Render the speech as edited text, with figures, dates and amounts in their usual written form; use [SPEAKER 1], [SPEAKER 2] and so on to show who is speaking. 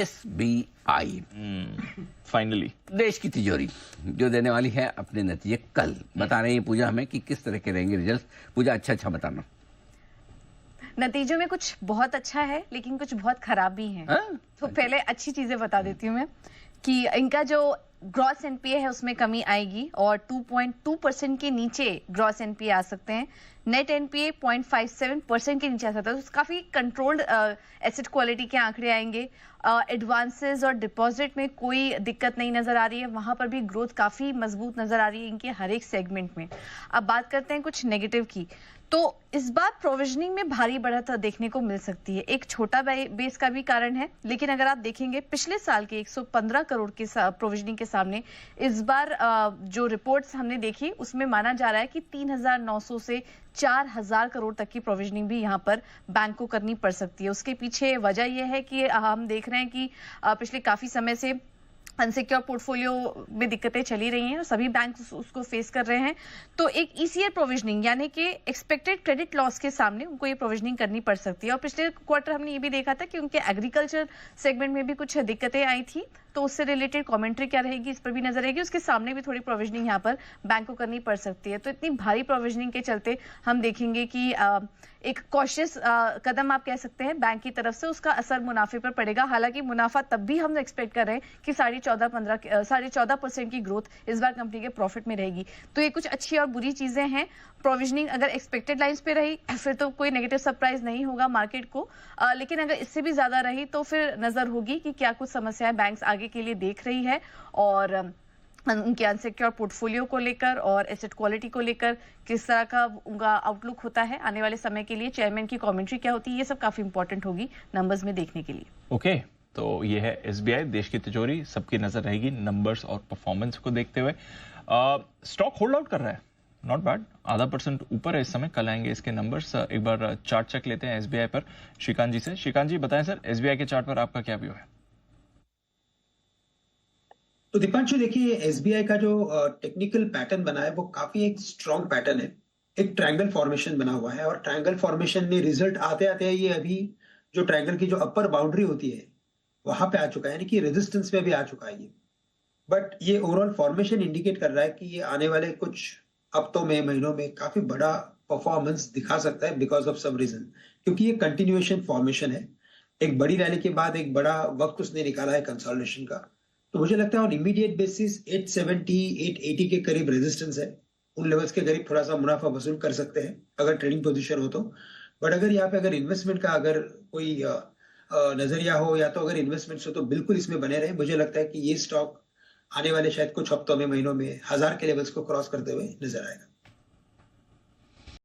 [SPEAKER 1] SBI
[SPEAKER 2] finally
[SPEAKER 1] देश की तिजोरी जो देने वाली है अपने नतीजे कल। बता रही है पूजा हमें कि किस तरह के रहेंगे रिजल्ट। पूजा अच्छा बताना।
[SPEAKER 3] नतीजों में कुछ बहुत अच्छा है लेकिन कुछ बहुत खराब भी है। तो पहले अच्छी चीजें बता देती हूँ मैं कि इनका जो ग्रॉस एनपीए है उसमें कमी आएगी और 2.2% के नीचे ग्रॉस एनपीए आ सकते हैं। नेट एनपीए 0.57% के नीचे आ सकता है। तो काफी कंट्रोल्ड एसेट क्वालिटी के आंकड़े आएंगे। एडवांसेस और डिपॉजिट में कोई दिक्कत नहीं नजर आ रही है, वहां पर भी ग्रोथ काफी मजबूत नजर आ रही है इनके हर एक सेगमेंट में। अब बात करते हैं कुछ नेगेटिव की, तो इस बार प्रोविजनिंग में भारी बढ़त देखने को मिल सकती है। एक छोटा बेस का भी कारण है, लेकिन अगर आप देखेंगे पिछले साल के 115 करोड़ के प्रोविजनिंग के सामने इस बार जो रिपोर्ट्स हमने देखी उसमें माना जा रहा है कि 3,900 से 4,000 करोड़ तक की प्रोविजनिंग भी यहाँ पर बैंक को करनी पड़ सकती है। उसके पीछे वजह यह है कि हम देख रहे हैं कि पिछले काफी समय से अनसिक्योर पोर्टफोलियो में दिक्कतें चली रही हैं और सभी बैंक उसको फेस कर रहे हैं। तो एक ईसीआर प्रोविजनिंग यानी कि एक्सपेक्टेड क्रेडिट लॉस के सामने उनको ये प्रोविजनिंग करनी पड़ सकती है। और पिछले क्वार्टर हमने ये भी देखा था कि उनके एग्रीकल्चर सेगमेंट में भी कुछ दिक्कतें आई थी, तो उससे रिलेटेड कमेंट्री क्या रहेगी इस पर भी नजर रहेगी। उसके सामने भी थोड़ी प्रोविजनिंग यहाँ पर बैंक को करनी पड़ सकती है। तो इतनी भारी प्रोविजनिंग के चलते हम देखेंगे कि एक कॉशियस कदम आप कह सकते हैं बैंक की तरफ से, उसका असर मुनाफे पर पड़ेगा। हालांकि मुनाफा तब भी हम एक्सपेक्ट कर रहे हैं कि 14.5% की ग्रोथ इस बार कंपनी के प्रॉफिट में रहेगी। तो ये कुछ अच्छी और बुरी चीजें हैं। प्रोविजनिंग अगर एक्सपेक्टेड लाइंस पे रही फिर तो कोई नेगेटिव सरप्राइज नहीं होगा मार्केट को, लेकिन अगर इससे भी ज्यादा रही तो फिर नजर होगी कि क्या कुछ समस्याएं बैंक्स आगे के लिए देख रही है और उनके अनसिक्योर पोर्टफोलियो को लेकर और एसेट क्वालिटी को लेकर किस तरह का उनका आउटलुक होता है आने वाले समय के लिए। चेयरमैन की कमेंट्री क्या होती है, ये सब काफी इंपॉर्टेंट होगी नंबर्स में देखने के लिए।
[SPEAKER 2] ओके, तो ये है एसबीआई देश की तिजोरी, सबकी नजर रहेगी नंबर्स और परफॉर्मेंस को देखते हुए। स्टॉक होल्ड आउट कर रहा है, नॉट बैड, 0.5% ऊपर है इस समय। कल आएंगे इसके नंबर्स। एक बार चार्ट चेक लेते हैं एसबीआई पर श्रीकांत जी से। श्रीकांत जी बताएं सर, एसबीआई के चार्ट पर आपका क्या व्यू है?
[SPEAKER 4] तो दीपांशु देखिए, एसबीआई का जो टेक्निकल पैटर्न बना है वो काफी एक स्ट्रॉन्ग पैटर्न है। एक ट्रायंगल फॉर्मेशन बना हुआ है और ट्रायंगल फॉर्मेशन में रिजल्ट आते आते ये अभी जो ट्रायंगल की जो अपर बाउंड्री होती है वहां पे आ चुका है, यानी कि रेजिस्टेंस में भी आ चुका है ये। बट ये ओवरऑल फॉर्मेशन इंडिकेट कर रहा है कि ये आने वाले कुछ हफ्तों में, महीनों में काफी बड़ा परफॉर्मेंस दिखा सकता है बिकॉज ऑफ सम रीजन, क्योंकि ये कंटिन्यूएशन फॉर्मेशन है। एक बड़ी रैली के बाद एक बड़ा वक्त उसने निकाला है कंसोलिडेशन का। तो मुझे लगता है ऑन इमीडिएट बेसिस 870 880 के करीब रेजिस्टेंस है। उन लेवल्स के करीब थोड़ा सा मुनाफा वसूल कर सकते हैं अगर ट्रेडिंग पोजीशन हो तो। बट अगर यहाँ पे अगर इन्वेस्टमेंट का अगर कोई नजरिया हो या तो अगर इन्वेस्टमेंट हो तो बिल्कुल इसमें बने रहे। मुझे लगता है कि ये स्टॉक आने वाले शायद कुछ हफ्तों में, महीनों में 1000 के लेवल्स को क्रॉस करते हुए नजर आएगा।